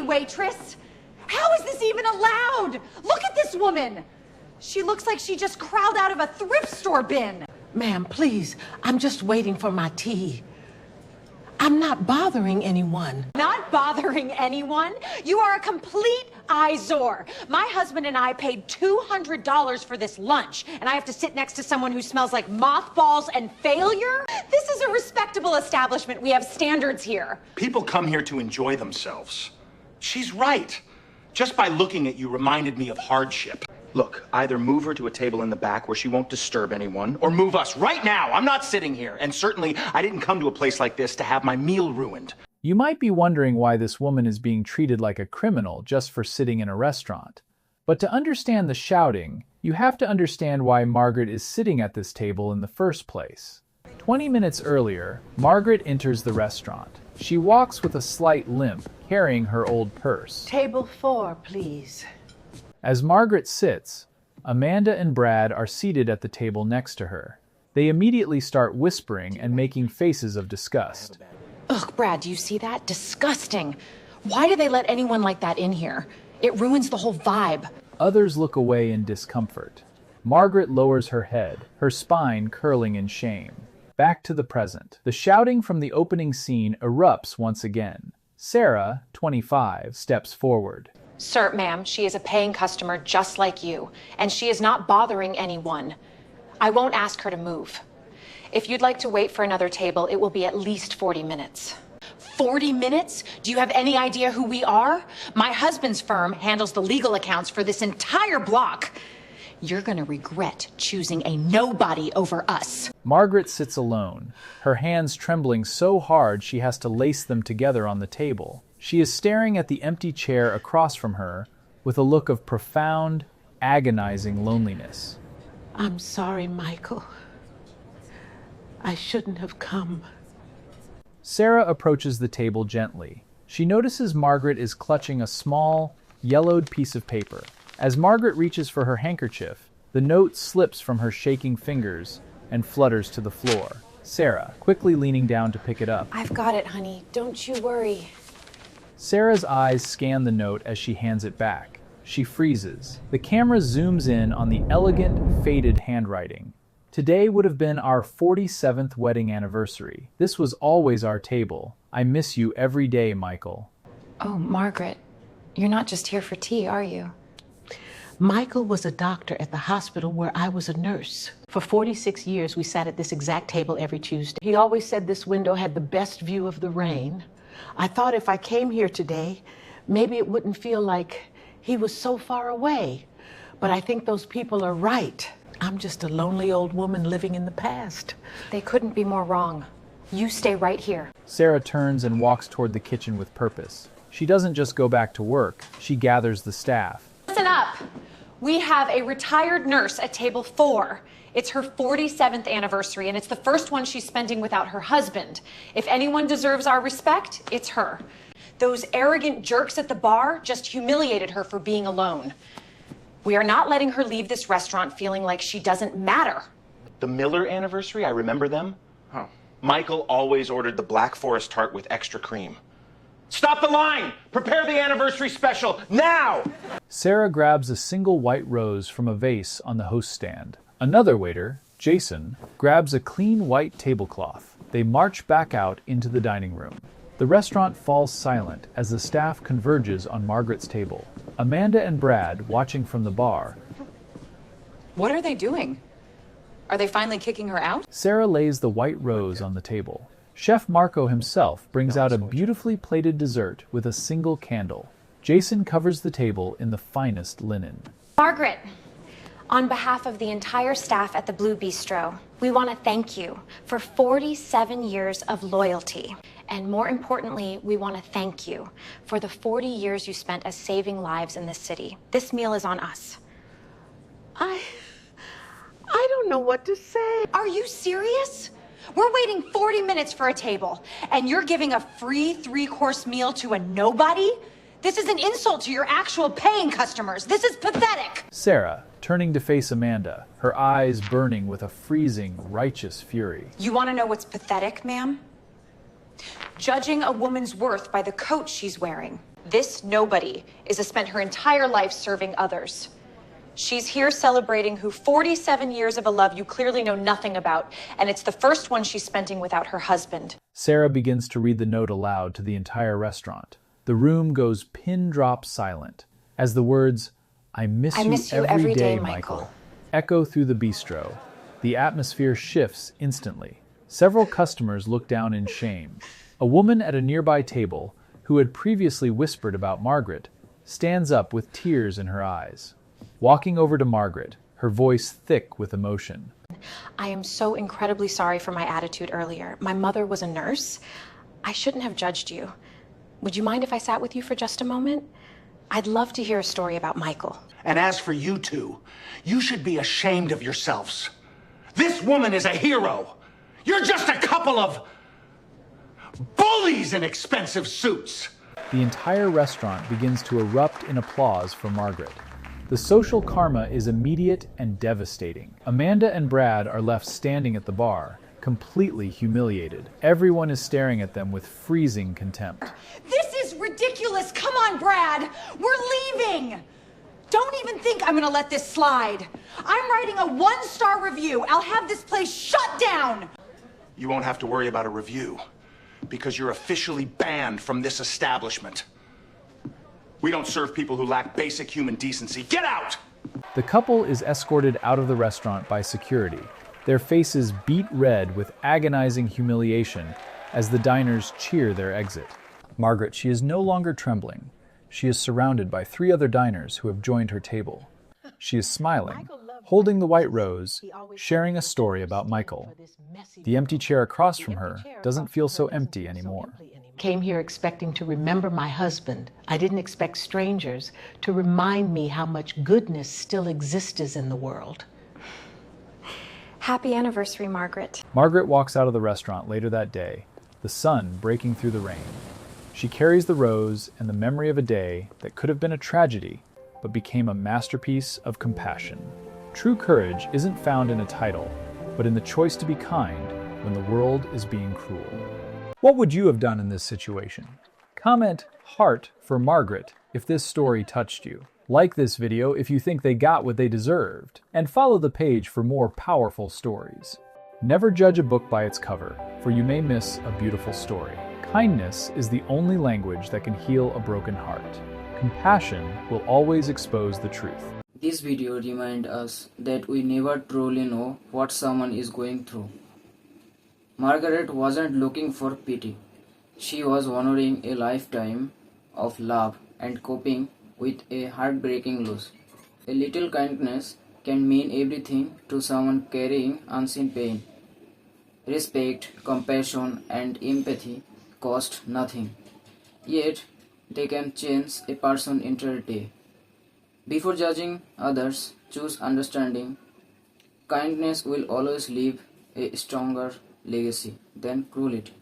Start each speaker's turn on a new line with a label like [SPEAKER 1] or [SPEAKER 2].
[SPEAKER 1] me, waitress! How is this even allowed? Look at this woman! She looks like she just crawled out of a thrift store bin.
[SPEAKER 2] Ma'am, please, I'm just waiting for my tea. I'm not bothering anyone.
[SPEAKER 1] Not bothering anyone? You are a complete eyesore. My husband and I paid $200 for this lunch, and I have to sit next to someone who smells like mothballs and failure? This is a respectable establishment. We have standards here.
[SPEAKER 3] People come here to enjoy themselves. She's right. Just by looking at you reminded me of hardship. Look, either move her to a table in the back where she won't disturb anyone, or move us right now. I'm not sitting here. And certainly, I didn't come to a place like this to have my meal ruined.
[SPEAKER 4] You might be wondering why this woman is being treated like a criminal just for sitting in a restaurant. But to understand the shouting, you have to understand why Margaret is sitting at this table in the first place. 20 minutes earlier, Margaret enters the restaurant. She walks with a slight limp, carrying her old purse.
[SPEAKER 2] Table 4, please.
[SPEAKER 4] As Margaret sits, Amanda and Brad are seated at the table next to her. They immediately start whispering and making faces of disgust.
[SPEAKER 1] Ugh, Brad, do you see that? Disgusting. Why do they let anyone like that in here? It ruins the whole vibe.
[SPEAKER 4] Others look away in discomfort. Margaret lowers her head, her spine curling in shame. Back to the present. The shouting from the opening scene erupts once again. Sarah, 25, steps forward.
[SPEAKER 1] Sir, ma'am, she is a paying customer just like you, and she is not bothering anyone. I won't ask her to move. If you'd like to wait for another table, it will be at least 40 minutes. 40 minutes? Do you have any idea who we are? My husband's firm handles the legal accounts for this entire block. You're gonna regret choosing a nobody over us.
[SPEAKER 4] Margaret sits alone, her hands trembling so hard she has to lace them together on the table. She is staring at the empty chair across from her with a look of profound, agonizing loneliness.
[SPEAKER 2] I'm sorry, Michael. I shouldn't have come.
[SPEAKER 4] Sarah approaches the table gently. She notices Margaret is clutching a small, yellowed piece of paper. As Margaret reaches for her handkerchief, the note slips from her shaking fingers and flutters to the floor. Sarah, quickly leaning down to pick it up.
[SPEAKER 1] I've got it, honey. Don't you worry.
[SPEAKER 4] Sarah's eyes scan the note as she hands it back. She freezes. The camera zooms in on the elegant, faded handwriting. Today would have been our 47th wedding anniversary. This was always our table. I miss you every day, Michael.
[SPEAKER 1] Oh, Margaret, you're not just here for tea, are you?
[SPEAKER 2] Michael was a doctor at the hospital where I was a nurse. For 46 years, we sat at this exact table every Tuesday. He always said this window had the best view of the rain. I thought if I came here today, maybe it wouldn't feel like he was so far away. But I think those people are right. I'm just a lonely old woman living in the past.
[SPEAKER 1] They couldn't be more wrong. You stay right here.
[SPEAKER 4] Sarah turns and walks toward the kitchen with purpose. She doesn't just go back to work, she gathers the staff.
[SPEAKER 1] Listen up. We have a retired nurse at table 4. It's her 47th anniversary, and it's the first one she's spending without her husband. If anyone deserves our respect, it's her. Those arrogant jerks at the bar just humiliated her for being alone. We are not letting her leave this restaurant feeling like she doesn't matter.
[SPEAKER 3] The Miller anniversary, I remember them. Oh. Michael always ordered the Black Forest tart with extra cream. Stop the line! Prepare the anniversary special, now!
[SPEAKER 4] Sarah grabs a single white rose from a vase on the host stand. Another waiter, Jason, grabs a clean white tablecloth. They march back out into the dining room. The restaurant falls silent as the staff converges on Margaret's table. Amanda and Brad, watching from the bar.
[SPEAKER 5] What are they doing? Are they finally kicking her out?
[SPEAKER 4] Sarah lays the white rose on the table. Chef Marco himself brings out a beautifully plated dessert with a single candle. Jason covers the table in the finest linen.
[SPEAKER 6] Margaret, on behalf of the entire staff at the Blue Bistro, we want to thank you for 47 years of loyalty. And more importantly, we want to thank you for the 40 years you spent as saving lives in this city. This meal is on us.
[SPEAKER 2] I don't know what to say.
[SPEAKER 1] Are you serious? We're waiting 40 minutes for a table, and you're giving a free 3-course meal to a nobody? This is an insult to your actual paying customers. This is pathetic.
[SPEAKER 4] Sarah, turning to face Amanda, her eyes burning with a freezing, righteous fury.
[SPEAKER 1] You want to know what's pathetic, ma'am? Judging a woman's worth by the coat she's wearing. This nobody is spent her entire life serving others. She's here celebrating who 47 years of a love you clearly know nothing about, and it's the first one she's spending without her husband.
[SPEAKER 4] Sarah begins to read the note aloud to the entire restaurant. The room goes pin-drop silent as the words, I miss you every day, Michael, echo through the bistro. The atmosphere shifts instantly. Several customers look down in shame. A woman at a nearby table, who had previously whispered about Margaret, stands up with tears in her eyes. Walking over to Margaret, her voice thick with emotion.
[SPEAKER 1] I am so incredibly sorry for my attitude earlier. My mother was a nurse. I shouldn't have judged you. Would you mind if I sat with you for just a moment? I'd love to hear a story about Michael.
[SPEAKER 3] And as for you two, you should be ashamed of yourselves. This woman is a hero. You're just a couple of bullies in expensive suits.
[SPEAKER 4] The entire restaurant begins to erupt in applause for Margaret. The social karma is immediate and devastating. Amanda and Brad are left standing at the bar, completely humiliated. Everyone is staring at them with freezing contempt.
[SPEAKER 5] This is ridiculous. Come on, Brad. We're leaving. Don't even think I'm gonna let this slide. I'm writing a 1-star review. I'll have this place shut down.
[SPEAKER 3] You won't have to worry about a review, because you're officially banned from this establishment. We don't serve people who lack basic human decency. Get out!
[SPEAKER 4] The couple is escorted out of the restaurant by security, their faces beet red with agonizing humiliation as the diners cheer their exit. Margaret, she is no longer trembling. She is surrounded by 3 other diners who have joined her table. She is smiling, holding the white rose, sharing a story about Michael. The empty chair across from her doesn't feel so empty anymore.
[SPEAKER 2] Came here expecting to remember my husband. I didn't expect strangers to remind me how much goodness still exists in the world.
[SPEAKER 6] Happy anniversary, Margaret.
[SPEAKER 4] Margaret walks out of the restaurant later that day, the sun breaking through the rain. She carries the rose and the memory of a day that could have been a tragedy, but became a masterpiece of compassion. True courage isn't found in a title, but in the choice to be kind when the world is being cruel. What would you have done in this situation? Comment heart for Margaret if this story touched you. Like this video if you think they got what they deserved, and follow the page for more powerful stories. Never judge a book by its cover, for you may miss a beautiful story. Kindness is the only language that can heal a broken heart. Compassion will always expose the truth.
[SPEAKER 7] This video reminds us that we never truly know what someone is going through. Margaret wasn't looking for pity. She was honoring a lifetime of love and coping with a heartbreaking loss. A little kindness can mean everything to someone carrying unseen pain. Respect, compassion, and empathy cost nothing, yet they can change a person's entire day. Before judging others, choose understanding. Kindness will always leave a stronger legacy than cruelty.